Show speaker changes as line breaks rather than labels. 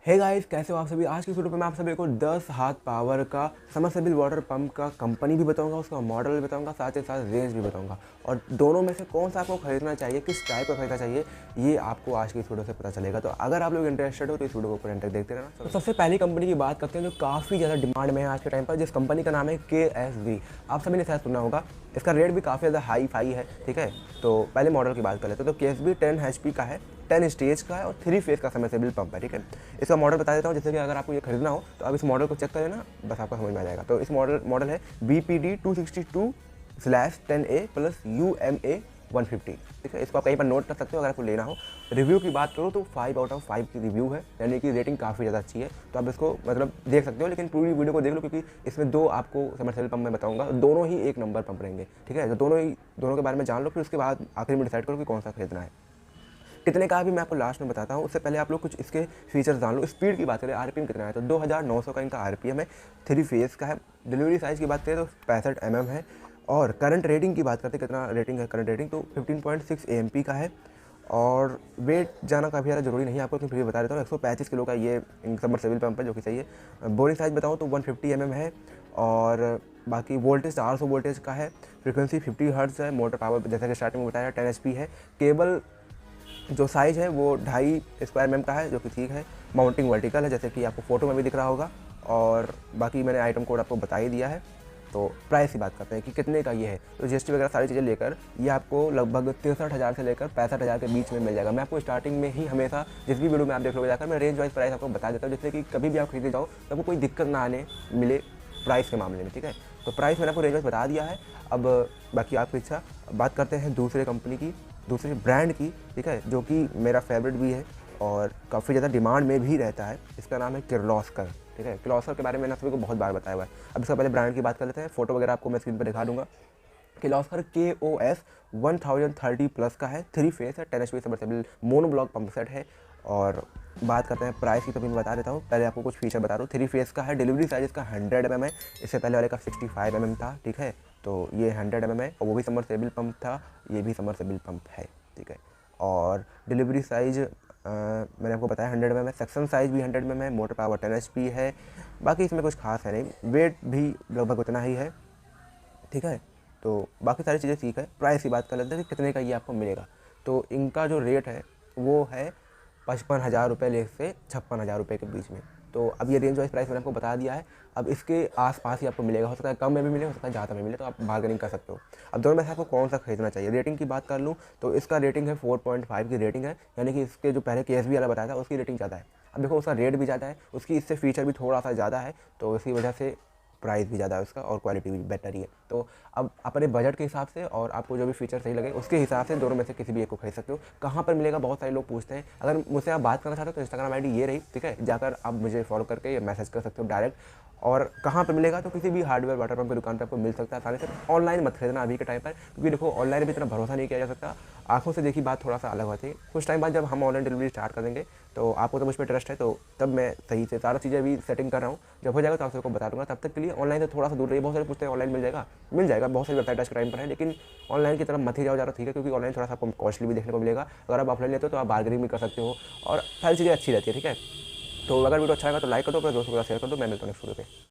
Hey guys, कैसे हो आप सभी। आज की वीडियो पे मैं आप सभी को 10 हाथ पावर का समरसेबल वाटर पंप का कंपनी भी बताऊंगा, उसका मॉडल भी बताऊंगा, साथ ही साथ रेंज भी बताऊंगा और दोनों में से कौन सा आपको खरीदना चाहिए, किस टाइप का खरीदना चाहिए, ये आपको आज की इस वीडियो से पता चलेगा। तो अगर आप लोग इंटरेस्टेड हो तो इस वीडियो को पूरा तक देखते रहना। तो सबसे पहली कंपनी की बात करते हैं जो काफ़ी ज़्यादा डिमांड में है आज के टाइम पर, जिस कंपनी का नाम है KSV। आप सभी ने शायद सुना होगा, इसका रेट भी काफ़ी ज़्यादा हाई फाई है। ठीक है, तो पहले मॉडल की बात कर लेते हैं। तो KSV 10 HP का है, 10 स्टेज का है और 3 फेज का समरसेबल पंप है। ठीक है, इसका मॉडल बता देता हूँ, जैसे कि अगर आपको ये खरीदना हो तो आप इस मॉडल को चेक कर लेना, बस आपको समझ में आ जाएगा। तो इस मॉडल है BPD 262/10A+UMA 150। ठीक है, इसको आप कहीं पर नोट कर सकते हो अगर आपको लेना हो। रिव्यू की बात करो तो 5/5 की रिव्यू है, यानी कि रेटिंग काफ़ी ज़्यादा अच्छी है। तो आप इसको मतलब देख सकते हो, लेकिन पूरी वीडियो को देख लो क्योंकि इसमें दो आपको समरसेबल पंप मैं बताऊंगा, दोनों ही एक नंबर पंप रहेंगे। ठीक है, तो दोनों के बारे में जान लो, फिर उसके बाद आखिर में डिसाइड करो कि कौन सा खरीदना है। कितने का भी मैं आपको लास्ट में बताता हूँ, उससे पहले आप लोग कुछ इसके फीचर्स जान लो। स्पीड की बात करें, RPM कितना है तो 2900 का इनका RPM है, 3 फेज का है। डिलीवरी साइज़ की बात करें तो 65 mm है। और करंट रेटिंग की बात करते हैं, कितना रेटिंग है करंट रेटिंग, तो 15.6 AMP का है। और वेट जाना काफ़ी ज़्यादा जरूरी नहीं है आपको, क्योंकि बता देता हूँ 135 किलो का ये सबमर्सिबल पंप है, जो कि सही है। बोरिंग साइज़ बताऊँ तो 150 mm है। और बाकी वोल्टेज 400 वोल्टेज का है। फ्रीक्वेंसी 50 हर्ट्ज़ है। मोटर पावर जैसा कि स्टार्टिंग में बताया 10 HP है। केबल जो साइज़ है वो 2.5 स्क्वायर mm का है, जो कि ठीक है। माउंटिंग वर्टिकल है, जैसे कि आपको फोटो में भी दिख रहा होगा। और बाकी मैंने आइटम कोड आपको बता ही दिया है। तो प्राइस की बात करते हैं कि कितने का ये है। तो GST वगैरह सारी चीज़ें लेकर ये आपको लगभग 63,000 से लेकर 65,000 के बीच में मिल जाएगा। मैं आपको स्टार्टिंग में ही हमेशा जिस भी वीडियो में आप देख लोगे जाकर मैं रेंज वाइज प्राइस आपको बता देता हूँ, जिससे कि कभी भी आप खरीदे जाओ तो आपको कोई दिक्कत ना आने मिले प्राइस के मामले में। ठीक है, तो प्राइस मैंने आपको रेंज वाइज बता दिया है। अब बाकी आपकी इच्छा। बात करते हैं दूसरे कंपनी की, दूसरे ब्रांड की। ठीक है, जो कि मेरा फेवरेट भी है और काफ़ी ज़्यादा डिमांड में भी रहता है। इसका नाम है किर्लोस्कर। ठीक है, किर्लोस्कर के बारे में मैंने सभी को बहुत बार बताया हुआ है। अब इसका पहले ब्रांड की बात कर लेते हैं। फोटो वगैरह आपको मैं स्क्रीन पर दिखा दूंगा। किर्लोस्कर KOS 1030+ का है, 3 फेस है, 10 HP submersible mono block pump set है। और बात करते हैं प्राइस की, तो भी मैं बता देता हूँ। पहले आपको कुछ फीचर बता रहा हूँ। 3 फेस का है, डिलीवरी साइज इसका 100 mm है। इससे पहले वाले का 65 mm था। ठीक है, तो ये 100 mm है और वो भी समरसेबल पंप था, ये भी समरसेबल पंप है। ठीक है, और डिलीवरी साइज मैंने आपको बताया 100 mm है। सेक्शन साइज भी 100 mm है। मोटर पावर 10 HP है। बाकी इसमें कुछ खास है नहीं, वेट भी लगभग उतना ही है। ठीक है, तो बाकी सारी चीज़ें ठीक है। प्राइस की बात कर लेते हैं कि कितने का ये आपको मिलेगा। तो इनका जो रेट है वो है 55,000 रुपये ले से 56,000 रुपये के बीच में। तो अब ये रेंज वाइज प्राइस मैंने आपको बता दिया है। अब इसके आसपास ही आपको मिलेगा, हो सकता है कम में भी मिले, हो सकता है ज़्यादा में मिले, तो आप बार्गेनिंग कर सकते हो। अब दोनों में से आपको कौन सा खरीदना चाहिए। रेटिंग की बात कर लूँ तो इसका रेटिंग है 4.5 की रेटिंग है, यानी कि इसके जो पहले KSV वाला बताया था उसकी रेटिंग ज़्यादा है। अब देखो उसका रेट भी ज़्यादा है, उसकी इससे फीचर भी थोड़ा सा ज़्यादा है, तो इसी वजह से प्राइस भी ज़्यादा है उसका और क्वालिटी भी बेटर ही है। तो अब अपने बजट के हिसाब से और आपको जो भी फीचर सही लगे उसके हिसाब से दोनों में से किसी भी एक को खरीद सकते हो। कहाँ पर मिलेगा, बहुत सारे लोग पूछते हैं। अगर मुझसे आप बात करना चाहते हो तो इंस्टाग्राम ID ये रही। ठीक है, जाकर आप मुझे फॉलो करके या मैसेज कर सकते हो डायरेक्ट। और कहाँ पर मिलेगा तो किसी भी हार्डवेयर वाटर पंप की दुकान पर आपको मिल सकता है आसानी से। ऑनलाइन मत खरीदना अभी के टाइम पर, क्योंकि देखो ऑनलाइन भी इतना भरोसा नहीं किया जा सकता। आंखों से देखी बात थोड़ा सा अलग होती है। कुछ टाइम बाद जब हम ऑनलाइन डिलीवरी स्टार्ट कर देंगे तो आपको तो मुझ पर ट्रस्ट है, तो तब मैं सही से सारा चीज़ें अभी सेटिंग कर रहा हूँ। जब हो जाएगा तो आप सबको बता दूंगा। तब तक के लिए ऑनलाइन से थोड़ा सा दूर रहिए। बहुत सारे पूछते हैं ऑनलाइन मिल जाएगा, बहुत सारी वेबसाइट आज के टाइम पर है, लेकिन ऑनलाइन की तरफ मत ही जाओ ज़्यादा। ठीक है, क्योंकि ऑनलाइन थोड़ा सा आपको कॉस्टली भी देखने को मिलेगा। अगर आप ऑफलाइन लेते हो तो आप बार्गेनिंग भी कर सकते हो और सारी चीज़ें अच्छी रहती है। ठीक है, तो अगर वीडियो अच्छा लगा तो लाइक कर दो, अपने दोस्तों के साथ शेयर कर दो। मैं मिलता हूँ नेक्स्ट वीडियो पे।